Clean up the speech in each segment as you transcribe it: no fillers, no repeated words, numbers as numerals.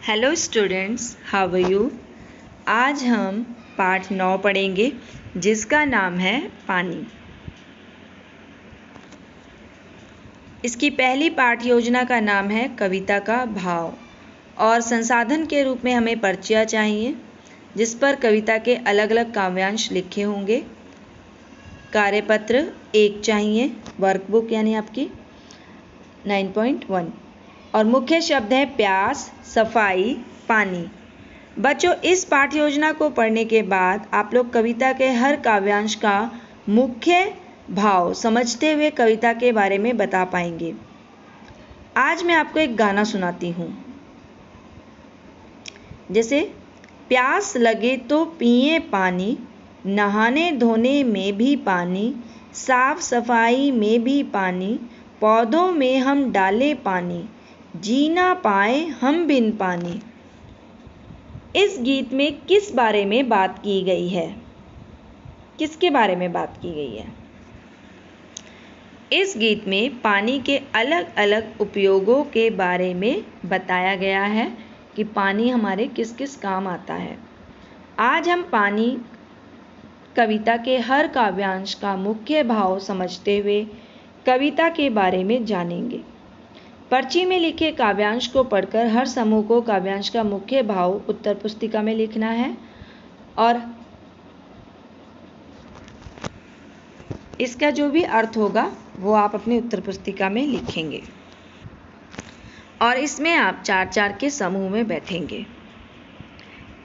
Hello students, how are you. आज हम पाठ 9 पढ़ेंगे जिसका नाम है पानी। इसकी पहली पाठ योजना का नाम है कविता का भाव और संसाधन के रूप में हमें पर्चियाँ चाहिए जिस पर कविता के अलग अलग काव्यांश लिखे होंगे। कार्यपत्र 1 चाहिए, वर्कबुक यानी आपकी 9.1 और मुख्य शब्द है प्यास, सफाई, पानी। बच्चों, इस पाठ योजना को पढ़ने के बाद आप लोग कविता के हर काव्यांश का मुख्य भाव समझते हुए कविता के बारे में बता पाएंगे। आज मैं आपको एक गाना सुनाती हूँ। जैसे प्यास लगे तो पिए पानी, नहाने धोने में भी पानी, साफ सफाई में भी पानी, पौधों में हम डाले पानी, जी ना पाए हम बिन पानी। इस गीत में किस बारे में बात की गई है? किसके बारे में बात की गई है? इस गीत में पानी के अलग अलग उपयोगों के बारे में बताया गया है कि पानी हमारे किस किस काम आता है। आज हम पानी कविता के हर काव्यांश का मुख्य भाव समझते हुए कविता के बारे में जानेंगे। पर्ची में लिखे काव्यांश को पढ़कर हर समूह को काव्यांश का मुख्य भाव उत्तर पुस्तिका में लिखना है और इसका जो भी अर्थ होगा वो आप अपनी उत्तर पुस्तिका में लिखेंगे और इसमें आप 4-4 के समूह में बैठेंगे।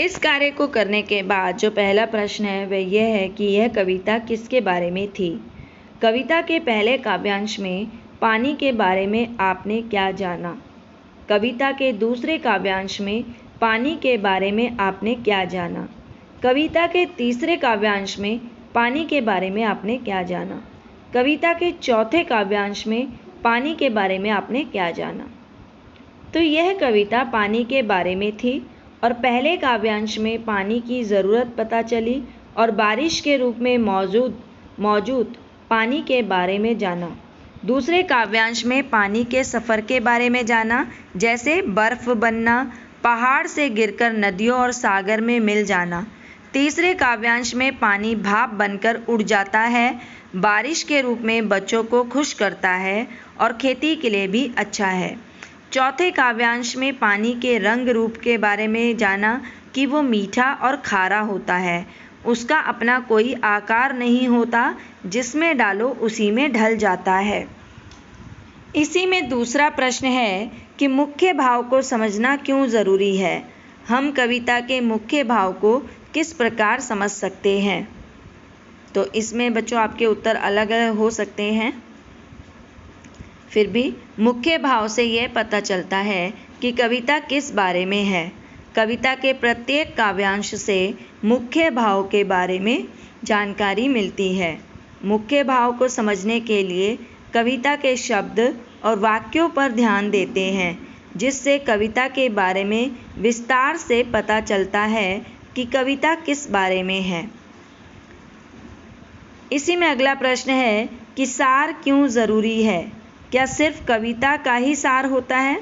इस कार्य को करने के बाद जो पहला प्रश्न है वह यह है कि यह कविता किसके बारे में थी। कविता के पहले काव्यांश में पानी के बारे में आपने क्या जाना। कविता के दूसरे काव्यांश में पानी के बारे में आपने क्या जाना। कविता के तीसरे काव्यांश में पानी के बारे में आपने क्या जाना। कविता के चौथे काव्यांश में पानी के बारे में आपने क्या जाना। तो यह कविता पानी के बारे में थी और पहले काव्यांश में पानी की ज़रूरत पता चली और बारिश के रूप में मौजूद पानी के बारे में जाना। दूसरे काव्यांश में पानी के सफ़र के बारे में जाना, जैसे बर्फ़ बनना, पहाड़ से गिरकर नदियों और सागर में मिल जाना। तीसरे काव्यांश में पानी भाप बनकर उड़ जाता है, बारिश के रूप में बच्चों को खुश करता है और खेती के लिए भी अच्छा है। चौथे काव्यांश में पानी के रंग रूप के बारे में जाना कि वो मीठा और खारा होता है, उसका अपना कोई आकार नहीं होता, जिसमें डालो उसी में ढल जाता है। इसी में दूसरा प्रश्न है कि मुख्य भाव को समझना क्यों ज़रूरी है। हम कविता के मुख्य भाव को किस प्रकार समझ सकते हैं। तो इसमें बच्चों आपके उत्तर अलग अलग हो सकते हैं, फिर भी मुख्य भाव से यह पता चलता है कि कविता किस बारे में है। कविता के प्रत्येक काव्यांश से मुख्य भाव के बारे में जानकारी मिलती है। मुख्य भाव को समझने के लिए कविता के शब्द और वाक्यों पर ध्यान देते हैं, जिससे कविता के बारे में विस्तार से पता चलता है कि कविता किस बारे में है। इसी में अगला प्रश्न है कि सार क्यों ज़रूरी है। क्या सिर्फ कविता का ही सार होता है?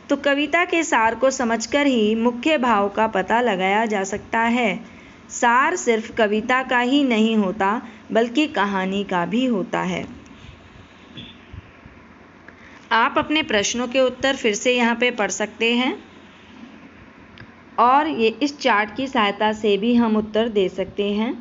तो कविता के सार को समझकर ही मुख्य भाव का पता लगाया जा सकता है। सार सिर्फ कविता का ही नहीं होता बल्कि कहानी का भी होता है। आप अपने प्रश्नों के उत्तर फिर से यहाँ पे पढ़ सकते हैं और ये इस चार्ट की सहायता से भी हम उत्तर दे सकते हैं।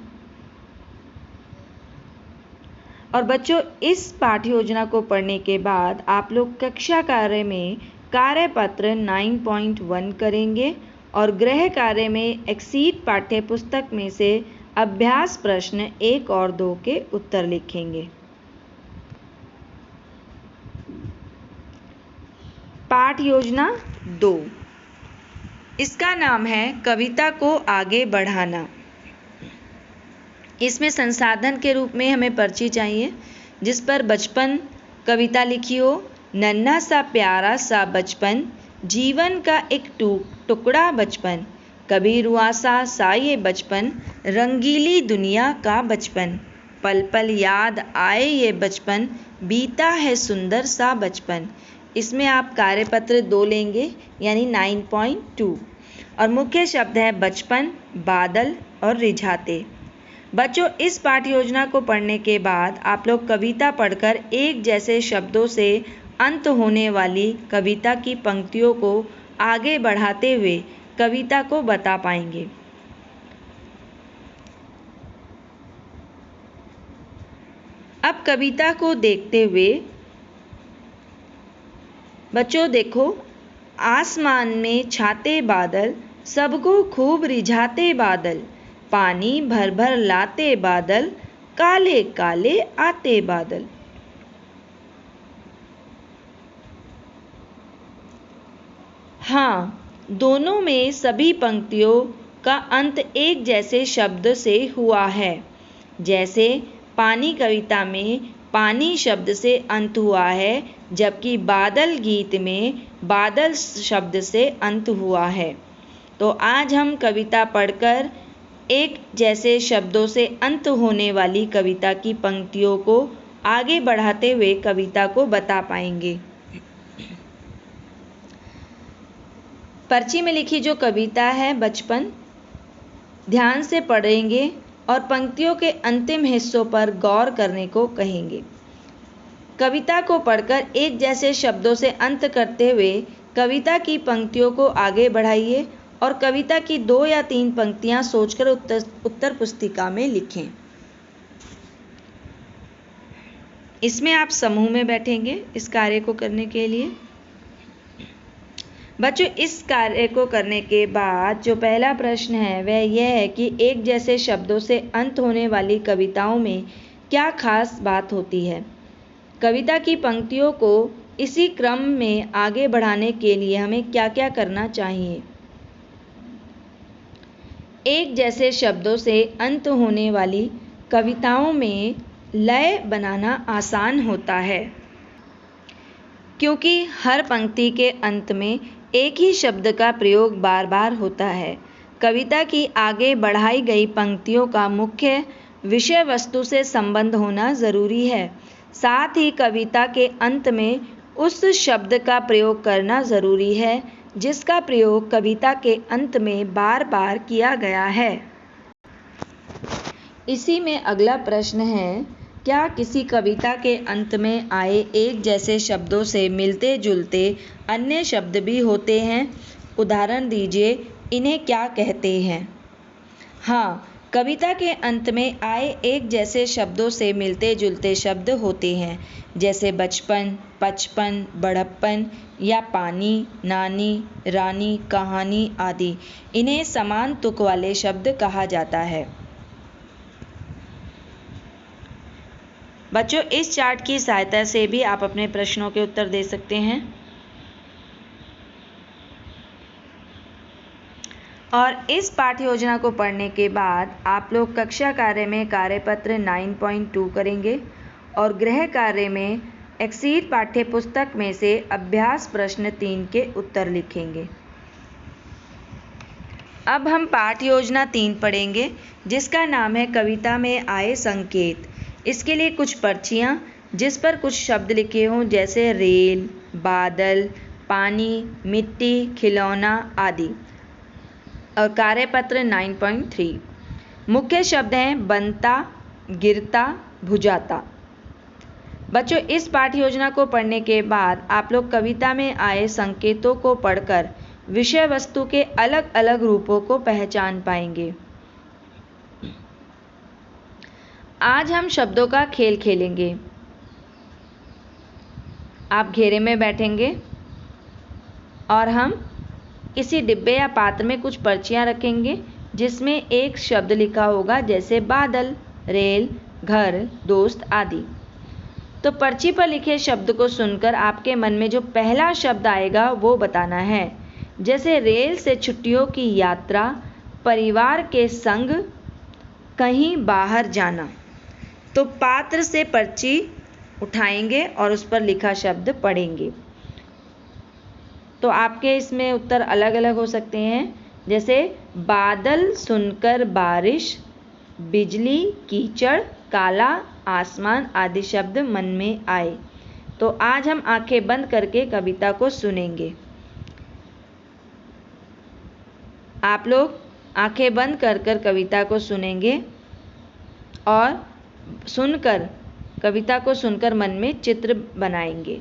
और बच्चों, इस पाठ्य योजना को पढ़ने के बाद आप लोग कक्षा कार्य में कार्यपत्र 9.1 करेंगे और गृह कार्य में एक्सीड पाठ्य पुस्तक में से अभ्यास प्रश्न 1 और 2 के उत्तर लिखेंगे। पाठ योजना 2, इसका नाम है कविता को आगे बढ़ाना। इसमें संसाधन के रूप में हमें पर्ची चाहिए जिस पर बचपन कविता लिखी हो। नन्हा सा प्यारा सा बचपन, जीवन का एक टुकड़ा बचपन, कभी रुआसा सा ये बचपन, रंगीली दुनिया का बचपन, पल पल याद आए ये बचपन, बीता है सुंदर सा बचपन। इसमें आप कार्यपत्र 2 लेंगे यानी 9.2 और मुख्य शब्द है बचपन, बादल और रिझाते। बच्चों, इस पाठ्य योजना को पढ़ने के बाद आप लोग कविता पढ़कर एक जैसे शब्दों से अंत होने वाली कविता की पंक्तियों को आगे बढ़ाते हुए कविता को बता पाएंगे। अब कविता को देखते हुए बच्चों देखो, आसमान में छाते बादल, सबको खूब रिझाते बादल, पानी भर भर लाते बादल, काले काले आते बादल। हाँ, दोनों में सभी पंक्तियों का अंत एक जैसे शब्द से हुआ है। जैसे पानी कविता में पानी शब्द से अंत हुआ है, जबकि बादल गीत में बादल शब्द से अंत हुआ है। तो आज हम कविता पढ़कर एक जैसे शब्दों से अंत होने वाली कविता की पंक्तियों को आगे बढ़ाते हुए कविता को बता पाएंगे। पर्ची में लिखी जो कविता है बचपन, ध्यान से पढ़ेंगे और पंक्तियों के अंतिम हिस्सों पर गौर करने को कहेंगे। कविता को पढ़कर एक जैसे शब्दों से अंत करते हुए कविता की पंक्तियों को आगे बढ़ाइए और कविता की 2 या 3 पंक्तियां सोचकर उत्तर पुस्तिका में लिखें। इसमें आप समूह में बैठेंगे इस कार्य को करने के लिए। बच्चों, इस कार्य को करने के बाद जो पहला प्रश्न है वह यह है कि एक जैसे शब्दों से अंत होने वाली कविताओं में क्या खास बात होती है। कविता की पंक्तियों को इसी क्रम में आगे बढ़ाने के लिए हमें क्या क्या करना चाहिए। एक जैसे शब्दों से अंत होने वाली कविताओं में लय बनाना आसान होता है, क्योंकि हर पंक्ति के अंत में एक ही शब्द का प्रयोग बार बार होता है। कविता की आगे बढ़ाई गई पंक्तियों का मुख्य विषय वस्तु से संबंध होना जरूरी है। साथ ही कविता के अंत में उस शब्द का प्रयोग करना जरूरी है जिसका प्रयोग कविता के अंत में बार बार किया गया है। इसी में अगला प्रश्न है, क्या किसी कविता के अंत में आए एक जैसे शब्दों से मिलते जुलते अन्य शब्द भी होते हैं? उदाहरण दीजिए, इन्हें क्या कहते हैं? हाँ, कविता के अंत में आए एक जैसे शब्दों से मिलते जुलते शब्द होते हैं, जैसे बचपन, पचपन, बड़प्पन या पानी, नानी, रानी, कहानी आदि। इन्हें समान तुक वाले शब्द कहा जाता है। बच्चों, इस चार्ट की सहायता से भी आप अपने प्रश्नों के उत्तर दे सकते हैं। और इस पाठ्य योजना को पढ़ने के बाद आप लोग कक्षा कार्य में कार्यपत्र 9.2 करेंगे और गृह कार्य में एक्सीड पाठ्य पुस्तक में से अभ्यास प्रश्न 3 के उत्तर लिखेंगे। अब हम पाठ्य योजना 3 पढ़ेंगे, जिसका नाम है कविता में आए संकेत। इसके लिए कुछ पर्चियाँ जिस पर कुछ शब्द लिखे हों, जैसे रेल, बादल, पानी, मिट्टी, खिलौना आदि। और कार्यपत्र 9.3 मुख्य शब्द हैं बनता, गिरता, भुजाता। बच्चों, इस पाठ्य योजना को पढ़ने के बाद आप लोग कविता में आए संकेतों को पढ़कर विषय वस्तु के अलग अलग रूपों को पहचान पाएंगे। आज हम शब्दों का खेल खेलेंगे। आप घेरे में बैठेंगे और हम किसी डिब्बे या पात्र में कुछ पर्चियां रखेंगे जिसमें एक शब्द लिखा होगा, जैसे बादल, रेल, घर, दोस्त आदि। तो पर्ची पर लिखे शब्द को सुनकर आपके मन में जो पहला शब्द आएगा वो बताना है। जैसे रेल से छुट्टियों की यात्रा, परिवार के संग, कहीं बाहर जाना। तो पात्र से पर्ची उठाएंगे और उस पर लिखा शब्द पढ़ेंगे। तो आपके इसमें उत्तर अलग अलग हो सकते हैं, जैसे बादल सुनकर बारिश, बिजली, कीचड़, काला आसमान आदि शब्द मन में आए। तो तो आज हम आंखें बंद करके कविता को सुनेंगे। आप लोग आंखें बंद कर कर कविता को सुनेंगे और कविता को सुनकर मन में चित्र बनाएंगे।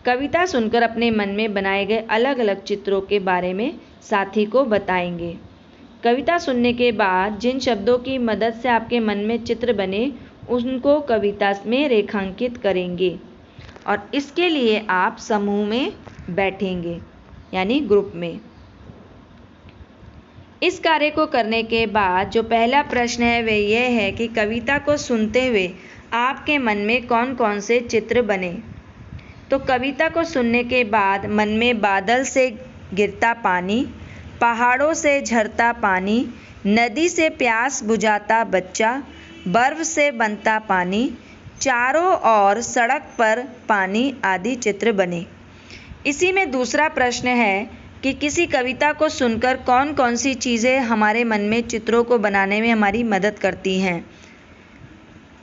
कविता सुनकर अपने मन में बनाए गए अलग अलग चित्रों के बारे में साथी को बताएंगे। कविता सुनने के बाद जिन शब्दों की मदद से आपके मन में चित्र बने उनको कविता में रेखांकित करेंगे और इसके लिए आप समूह में बैठेंगे यानी ग्रुप में। इस कार्य को करने के बाद जो पहला प्रश्न है वह यह है कि कविता को सुनते हुए आपके मन में कौन कौन से चित्र बने। तो कविता को सुनने के बाद मन में बादल से गिरता पानी, पहाड़ों से झरता पानी, नदी से प्यास बुझाता बच्चा, बर्फ से बनता पानी, चारों ओर सड़क पर पानी आदि चित्र बने। इसी में दूसरा प्रश्न है कि किसी कविता को सुनकर कौन कौन सी चीज़ें हमारे मन में चित्रों को बनाने में हमारी मदद करती हैं।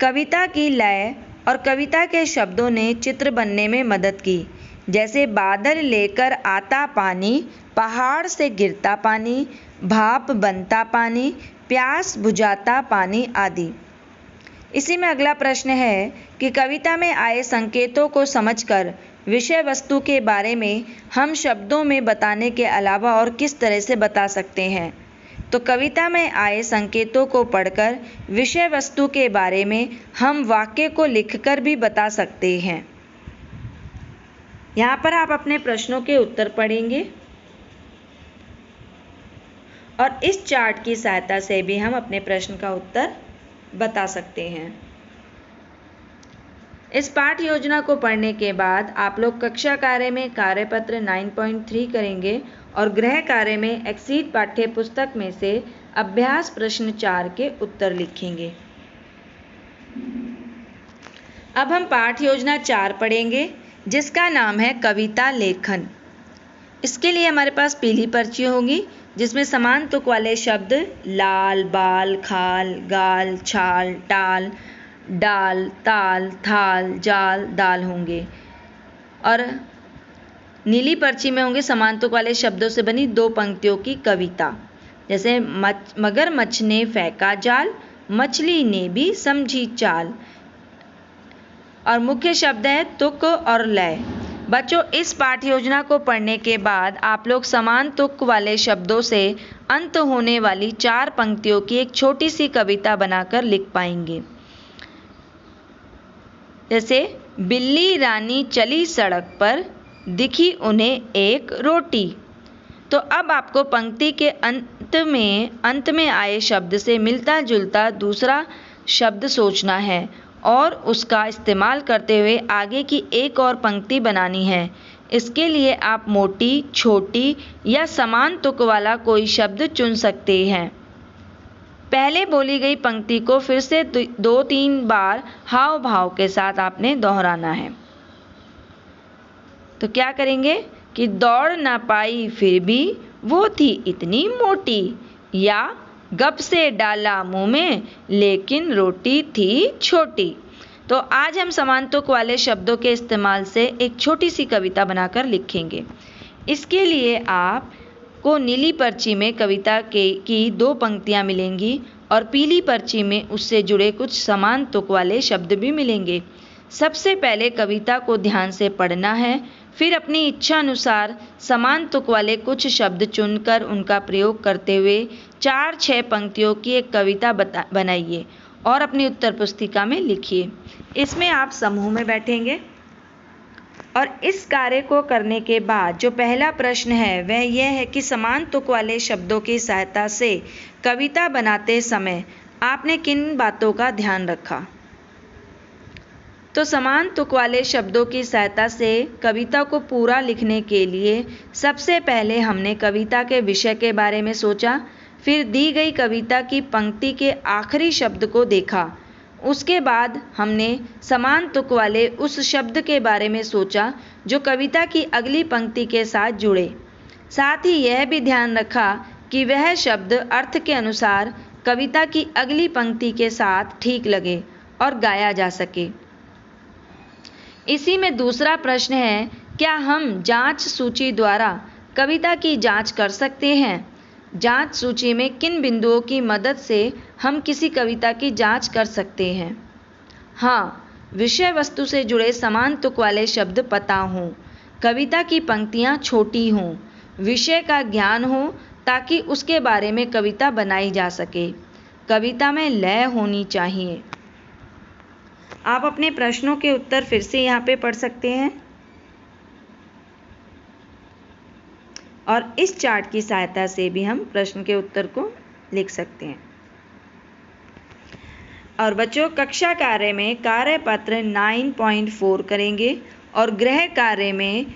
कविता की लय और कविता के शब्दों ने चित्र बनने में मदद की, जैसे बादल लेकर आता पानी, पहाड़ से गिरता पानी, भाप बनता पानी, प्यास बुझाता पानी आदि। इसी में अगला प्रश्न है कि कविता में आए संकेतों को समझकर विषय वस्तु के बारे में हम शब्दों में बताने के अलावा और किस तरह से बता सकते हैं। तो कविता में आए संकेतों को पढ़कर विषय वस्तु के बारे में हम वाक्य को लिखकर भी बता सकते हैं। यहाँ पर आप अपने प्रश्नों के उत्तर पढ़ेंगे और इस चार्ट की सहायता से भी हम अपने प्रश्न का उत्तर बता सकते हैं। इस पाठ योजना को पढ़ने के बाद आप लोग कक्षा कार्य में कार्यपत्र 9.3 करेंगे और गृह कार्य में एक्सीड पाठ्य पुस्तक में से अभ्यास प्रश्न 4 के उत्तर लिखेंगे। अब हम पाठ योजना 4 पढ़ेंगे जिसका नाम है कविता लेखन। इसके लिए हमारे पास पीली पर्ची होगी जिसमें समान तुक वाले शब्द लाल, बाल, खाल, गाल, छाल, टाल, डाल, ताल, थाल, जाल, दाल होंगे और नीली पर्ची में होंगे समान तुक वाले शब्दों से बनी 2 पंक्तियों की कविता, जैसे मगरमच्छ ने फेंका जाल, मछली ने भी समझी चाल। और मुख्य शब्द है तुक और लय। बच्चों, इस पाठ योजना को पढ़ने के बाद आप लोग समान तुक वाले शब्दों से अंत होने वाली 4 पंक्तियों की एक छोटी सी कविता बनाकर लिख पाएंगे, जैसे बिल्ली रानी चली सड़क पर, दिखी उन्हें एक रोटी। तो अब आपको पंक्ति के अंत में आए शब्द से मिलता जुलता दूसरा शब्द सोचना है और उसका इस्तेमाल करते हुए आगे की एक और पंक्ति बनानी है। इसके लिए आप मोटी, छोटी या समान तुक वाला कोई शब्द चुन सकते हैं। पहले बोली गई पंक्ति को फिर से 2-3 बार हाव भाव के साथ आपने दोहराना है। तो क्या करेंगे कि दौड़ ना पाई फिर भी वो थी इतनी मोटी, या गप से डाला मुंह में लेकिन रोटी थी छोटी। तो आज हम समान तुक वाले शब्दों के इस्तेमाल से एक छोटी सी कविता बनाकर लिखेंगे। इसके लिए आपको नीली पर्ची में कविता की 2 पंक्तियां मिलेंगी और पीली पर्ची में उससे जुड़े कुछ समान तुक वाले शब्द भी मिलेंगे। सबसे पहले कविता को ध्यान से पढ़ना है, फिर अपनी इच्छा अनुसार समान तुक वाले कुछ शब्द चुनकर उनका प्रयोग करते हुए 4-6 पंक्तियों की एक कविता बनाइए और अपनी उत्तर पुस्तिका में लिखिए। इसमें आप समूह में बैठेंगे और इस कार्य को करने के बाद जो पहला प्रश्न है वह यह है कि समान तुक वाले शब्दों की सहायता से कविता बनाते समय आपने किन बातों का ध्यान रखा। तो समान तुक वाले शब्दों की सहायता से कविता को पूरा लिखने के लिए सबसे पहले हमने कविता के विषय के बारे में सोचा, फिर दी गई कविता की पंक्ति के आखिरी शब्द को देखा। उसके बाद हमने समान तुक वाले उस शब्द के बारे में सोचा जो कविता की अगली पंक्ति के साथ जुड़े। साथ ही यह भी ध्यान रखा कि वह शब्द अर्थ के अनुसार कविता की अगली पंक्ति के साथ ठीक लगे और गाया जा सके। इसी में दूसरा प्रश्न है, क्या हम जांच सूची द्वारा कविता की जांच कर सकते हैं? जांच सूची में किन बिंदुओं की मदद से हम किसी कविता की जांच कर सकते हैं? हाँ, विषय वस्तु से जुड़े समान तुक वाले शब्द पता हों, कविता की पंक्तियाँ छोटी हों, विषय का ज्ञान हो ताकि उसके बारे में कविता बनाई जा सके, कविता में लय होनी चाहिए। आप अपने प्रश्नों के उत्तर फिर से यहाँ पे पढ़ सकते हैं और इस चार्ट की सहायता से भी हम प्रश्न के उत्तर को लिख सकते हैं। और बच्चों, कक्षा कार्य में कार्यपत्र 9.4 करेंगे और गृह कार्य में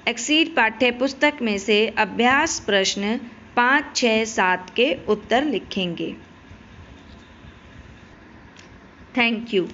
एक्सीड पाठ्य पुस्तक में से अभ्यास प्रश्न 5, 6, 7 के उत्तर लिखेंगे। Thank you.